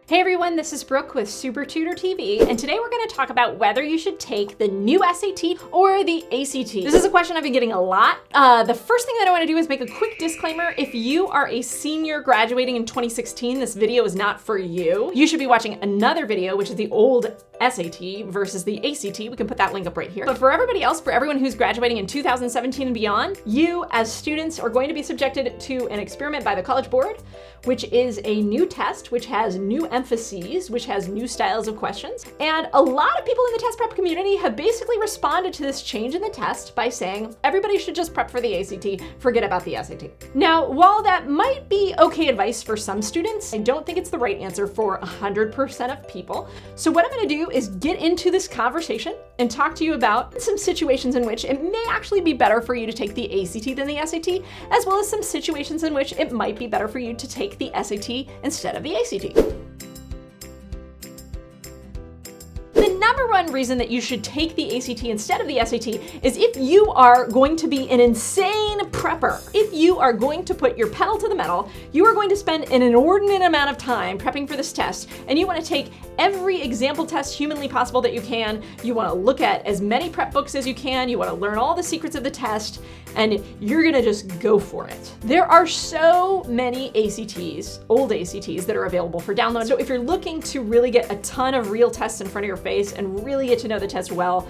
Hey everyone, this is Brooke with Super Tutor TV, and today we're going to talk about whether you should take the new SAT or the ACT. This is a question I've been getting a lot. The first thing that I want to do is make a quick disclaimer. If you are a senior graduating in 2016, this video is not for you. You should be watching another video, which is the old SAT versus the ACT. We can put that link up right here. But for everybody else, for everyone who's graduating in 2017 and beyond, you as students are going to be subjected to an experiment by the College Board, which is a new test, which has new emphases, which has new styles of questions. And a lot of people in the test prep community have basically responded to this change in the test by saying, everybody should just prep for the ACT, forget about the SAT. Now, while that might be okay advice for some students, I don't think it's the right answer for 100% of people. So what I'm gonna do is get into this conversation and talk to you about some situations in which it may actually be better for you to take the ACT than the SAT, as well as some situations in which it might be better for you to take the SAT instead of the ACT. Number one reason that you should take the ACT instead of the SAT is if you are going to be an insane prepper. If you are going to put your pedal to the metal, you are going to spend an inordinate amount of time prepping for this test, and you want to take every example test humanly possible that you can. You want to look at as many prep books as you can. You want to learn all the secrets of the test, and you're going to just go for it. There are so many ACTs, old ACTs, that are available for download. So if you're looking to really get a ton of real tests in front of your face and really get to know the test well,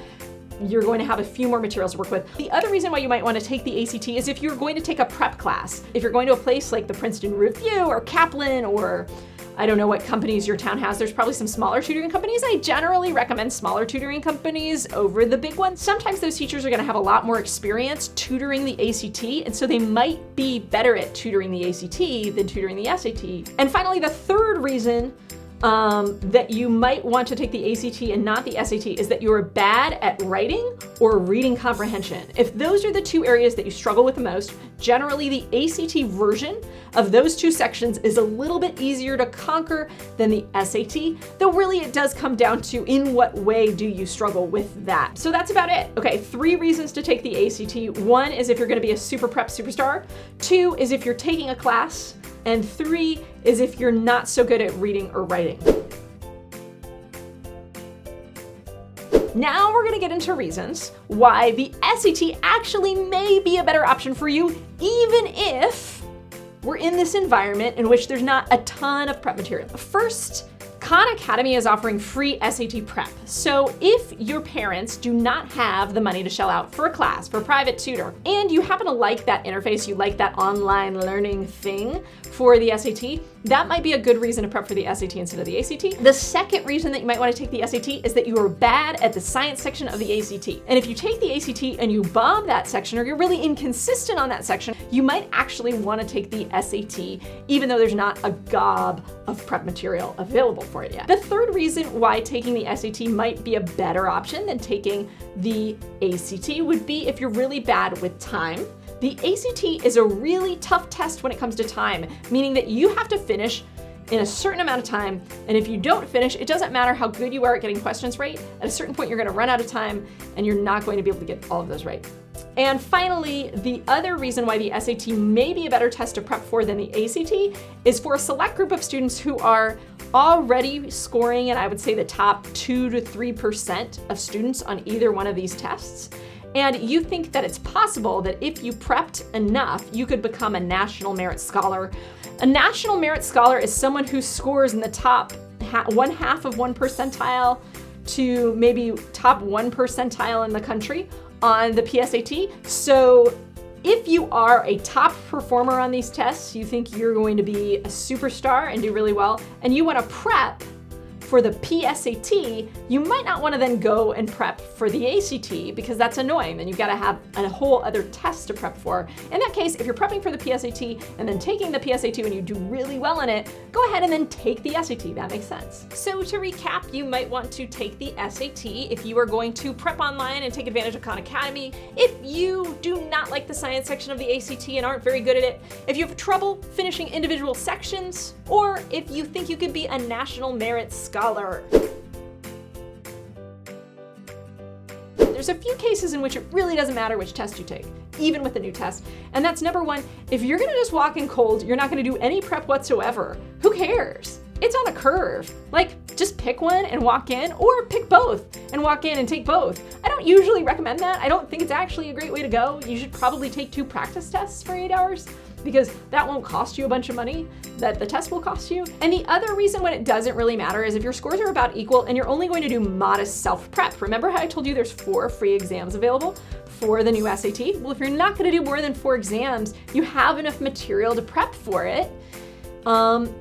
you're going to have a few more materials to work with. The other reason why you might want to take the ACT is if you're going to take a prep class. If you're going to a place like the Princeton Review or Kaplan, or I don't know what companies your town has. There's probably some smaller tutoring companies. I generally recommend smaller tutoring companies over the big ones. Sometimes those teachers are going to have a lot more experience tutoring the ACT, and so they might be better at tutoring the ACT than tutoring the SAT. And finally, the third reason that you might want to take the ACT and not the SAT is that you're bad at writing or reading comprehension. If those are the two areas that you struggle with the most, generally the ACT version of those two sections is a little bit easier to conquer than the SAT, though really it does come down to in what way do you struggle with that. So that's about it. Okay, 3 reasons to take the ACT. 1 is if you're gonna be a super prep superstar. 2 is if you're taking a class. And 3 is if you're not so good at reading or writing. Now we're gonna get into reasons why the SAT actually may be a better option for you, even if we're in this environment in which there's not a ton of prep material. First, Khan Academy is offering free SAT prep. So if your parents do not have the money to shell out for a class, for a private tutor, and you happen to like that interface, you like that online learning thing for the SAT, that might be a good reason to prep for the SAT instead of the ACT. The second reason that you might want to take the SAT is that you are bad at the science section of the ACT. And if you take the ACT and you bomb that section, or you're really inconsistent on that section, you might actually want to take the SAT, even though there's not a gob of prep material available for it yet. The third reason why taking the SAT might be a better option than taking the ACT would be if you're really bad with time. The ACT is a really tough test when it comes to time, meaning that you have to finish in a certain amount of time, and if you don't finish, it doesn't matter how good you are at getting questions right. At a certain point, you're gonna run out of time, and you're not going to be able to get all of those right. And finally, the other reason why the SAT may be a better test to prep for than the ACT is for a select group of students who are already scoring in, I would say, the top 2 to 3% of students on either one of these tests. And you think that it's possible that if you prepped enough, you could become a National Merit Scholar. A National Merit Scholar is someone who scores in the top 1/2 of 1 percentile to maybe top 1 percentile in the country on the PSAT. So if you are a top performer on these tests, you think you're going to be a superstar and do really well, and you want to prep for the PSAT, you might not want to then go and prep for the ACT because that's annoying. Then you've got to have a whole other test to prep for. In that case, if you're prepping for the PSAT and then taking the PSAT and you do really well in it, go ahead and then take the SAT. That makes sense. So to recap, you might want to take the SAT if you are going to prep online and take advantage of Khan Academy. If you do not like the science section of the ACT and aren't very good at it, if you have trouble finishing individual sections, or if you think you could be a National Merit Scholar. There's a few cases in which it really doesn't matter which test you take, even with the new test. And that's number 1, if you're gonna just walk in cold, you're not gonna do any prep whatsoever, who cares? it's on a curve. Like, just pick one and walk in, or pick both and walk in and take both. I don't usually recommend that. I don't think it's actually a great way to go. You should probably take 2 practice tests for 8 hours, because that won't cost you a bunch of money that the test will cost you. And the other reason when it doesn't really matter is if your scores are about equal and you're only going to do modest self-prep. Remember how I told you there's 4 free exams available for the new SAT? Well, if you're not gonna do more than 4 exams, you have enough material to prep for it.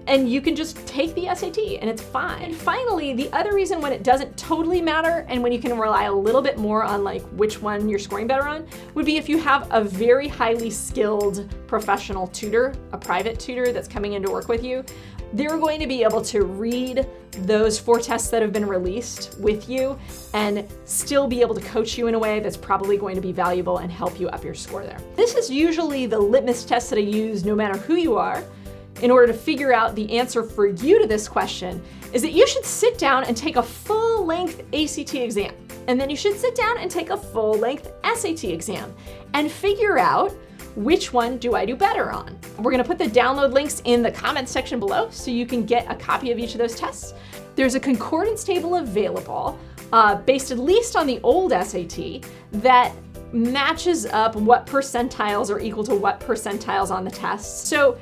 And you can just take the SAT and it's fine. And finally, the other reason when it doesn't totally matter and when you can rely a little bit more on like which one you're scoring better on would be if you have a very highly skilled professional tutor, a private tutor that's coming in to work with you. They're going to be able to read those 4 tests that have been released with you and still be able to coach you in a way that's probably going to be valuable and help you up your score there. This is usually the litmus test that I use no matter who you are. In order to figure out the answer for you to this question, is that you should sit down and take a full-length ACT exam. And then you should sit down and take a full-length SAT exam and figure out which one do I do better on. We're gonna put the download links in the comments section below so you can get a copy of each of those tests. There's a concordance table available based at least on the old SAT that matches up what percentiles are equal to what percentiles on the test. So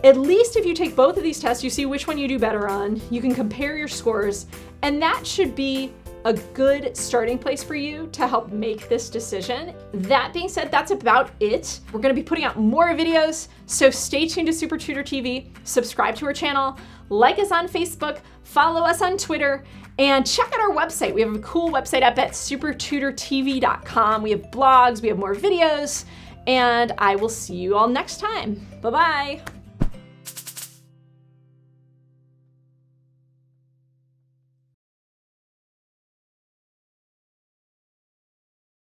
at least if you take both of these tests, you see which one you do better on, you can compare your scores, and that should be a good starting place for you to help make this decision. That being said, that's about it. We're gonna be putting out more videos, so stay tuned to Super Tutor TV, subscribe to our channel, like us on Facebook, follow us on Twitter, and check out our website. We have a cool website up at supertutortv.com. We have blogs, we have more videos, and I will see you all next time. Bye-bye.